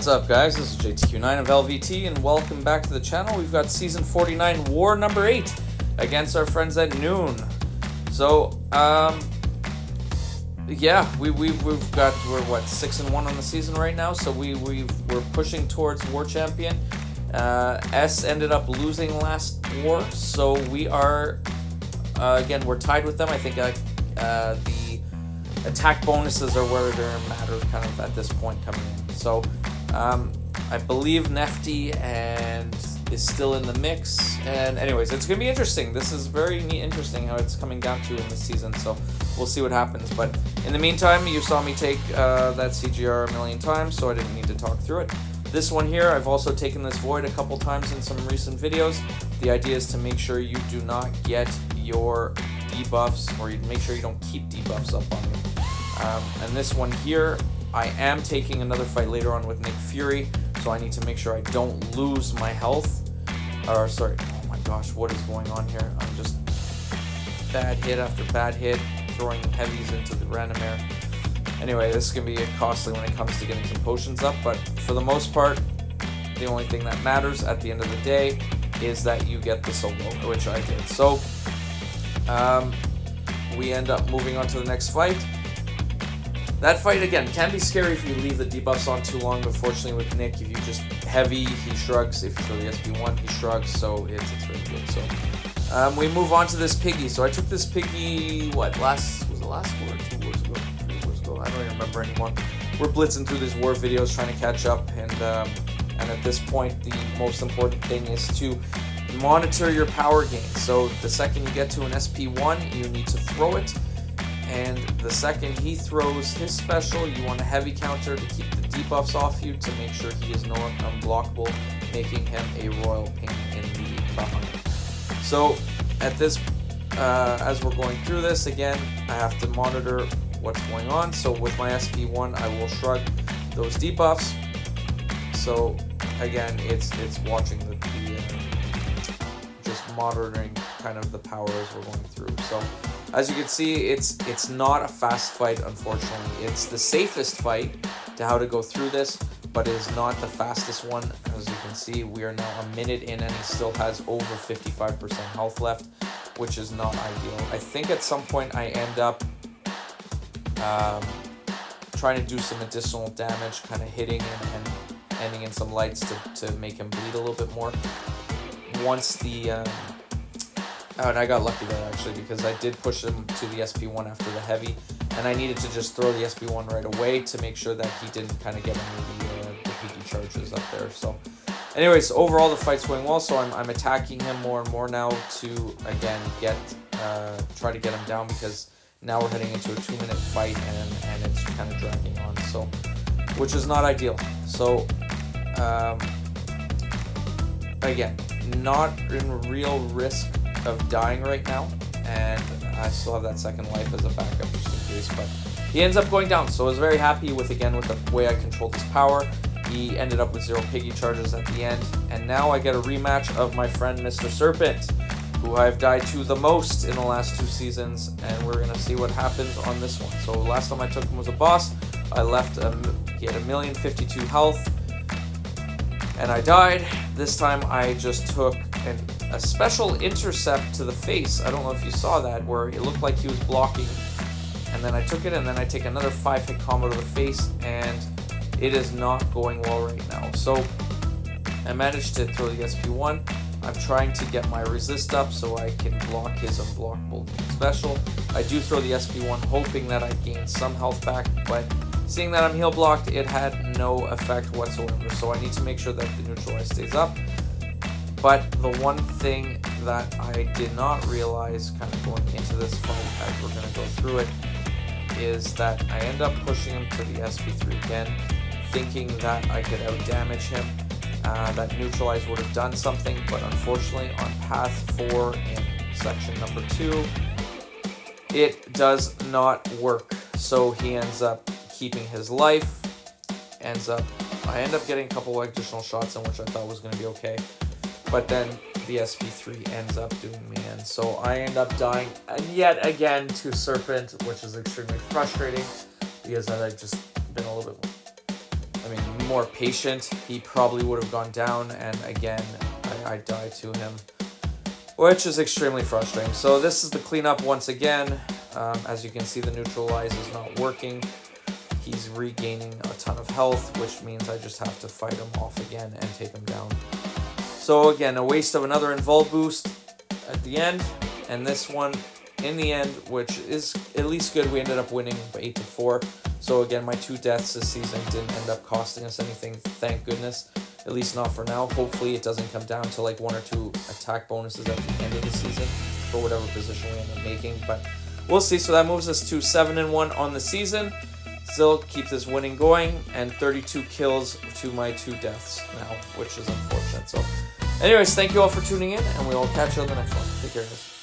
What's up, guys? This is JTQ9 of LVT, and welcome back to the channel. We've got Season 49, War number 8, against our friends at NewN. So, yeah, we're 6-1 on the season right now, so we're pushing towards War Champion. S ended up losing last war, so we are, again, we're tied with them. I think the attack bonuses are where they're matter kind of at this point coming in. So I believe Nefty and is still in the mix. And anyways, it's gonna be interesting. This is very interesting how it's coming down to in this season. So we'll see what happens. But in the meantime, you saw me take that CGR a million times, so I didn't need to talk through it. This one here, I've also taken this Void a couple times in some recent videos. The idea is to make sure you do not get your debuffs, or you make sure you don't keep debuffs up on you. And this one here, I am taking another fight later on with Nick Fury, so I need to make sure I don't lose my health. Or sorry, oh my gosh, what is going on here? I'm just bad hit after bad hit, throwing heavies into the random air. Anyway, this is going to be costly when it comes to getting some potions up, but for the most part, the only thing that matters at the end of the day is that you get the solo, which I did. So, we end up moving on to the next fight. That fight, again, can be scary if you leave the debuffs on too long, but fortunately with Nick, if you just heavy, he shrugs. If you throw the SP1, he shrugs, so it's really good. So, we move on to this Piggy. So I took this Piggy, was it last war, 2 wars ago, 3 wars ago? I don't even remember anymore. We're blitzing through these war videos, trying to catch up, and at this point, the most important thing is to monitor your power gain. So the second you get to an SP1, you need to throw it. And the second he throws his special, you want a heavy counter to keep the debuffs off you to make sure he is no unblockable, making him a royal pain in the behind. So at this, as we're going through this, again, I have to monitor what's going on. So with my SP1, I will shrug those debuffs. So again, it's watching the just monitoring kind of the power as we're going through. So as you can see, it's not a fast fight, unfortunately. It's the safest fight to how to go through this, but it is not the fastest one. As you can see, we are now a minute in and he still has over 55% health left, which is not ideal. I think at some point I end up trying to do some additional damage, kind of hitting and ending in some lights to make him bleed a little bit more. Once the and I got lucky there actually, because I did push him to the SP1 after the heavy, and I needed to just throw the SP1 right away to make sure that he didn't kind of get any of the peaky charges up there. So anyways, overall the fight's going well, so I'm attacking him more and more now to, again, try to get him down, because now we're heading into a 2-minute fight and it's kind of dragging on, so which is not ideal. So again, not in real risk of dying right now, and I still have that second life as a backup just in case, but he ends up going down. So I was very happy with the way I controlled his power. He ended up with 0 piggy charges at the end, and now I get a rematch of my friend Mr. Serpent, who I've died to the most in the last 2 seasons, and we're gonna see what happens on this one. So last time I took him was a boss. I left he had 1,052,000 health, and I died. This time I just took a special intercept to the face. I don't know if you saw that, where it looked like he was blocking, and then I took it, and then I take another 5-hit combo to the face, and it is not going well right now. So I managed to throw the SP1. I'm trying to get my resist up so I can block his unblockable special. I do throw the SP1 hoping that I gain some health back, but seeing that I'm heal blocked, it had no effect whatsoever. So I need to make sure that the neutralize stays up. But the one thing that I did not realize kind of going into this fight, as we're going to go through it, is that I end up pushing him to the SP3 again, thinking that I could out-damage him, that neutralize would have done something, but unfortunately on path 4 in section number 2, it does not work. So he ends up keeping his life, I end up getting a couple additional shots in, which I thought was going to be okay. But then the SP3 ends up doing me in. So I end up dying yet again to Serpent, which is extremely frustrating, because I've just been a little bit, more patient, he probably would have gone down, and again, I died to him, which is extremely frustrating. So this is the cleanup once again. As you can see, the neutralize is not working. He's regaining a ton of health, which means I just have to fight him off again and take him down. So again, a waste of another invul boost at the end, and this one in the end, which is at least good. We ended up winning 8-4. So again, my 2 deaths this season didn't end up costing us anything, thank goodness. At least not for now. Hopefully it doesn't come down to like 1 or 2 attack bonuses at the end of the season for whatever position we end up making. But we'll see. So that moves us to 7-1 on the season. Still keep this winning going, and 32 kills to my 2 deaths now, which is unfortunate. So anyways, thank you all for tuning in, and we will catch you on the next one. Take care, guys.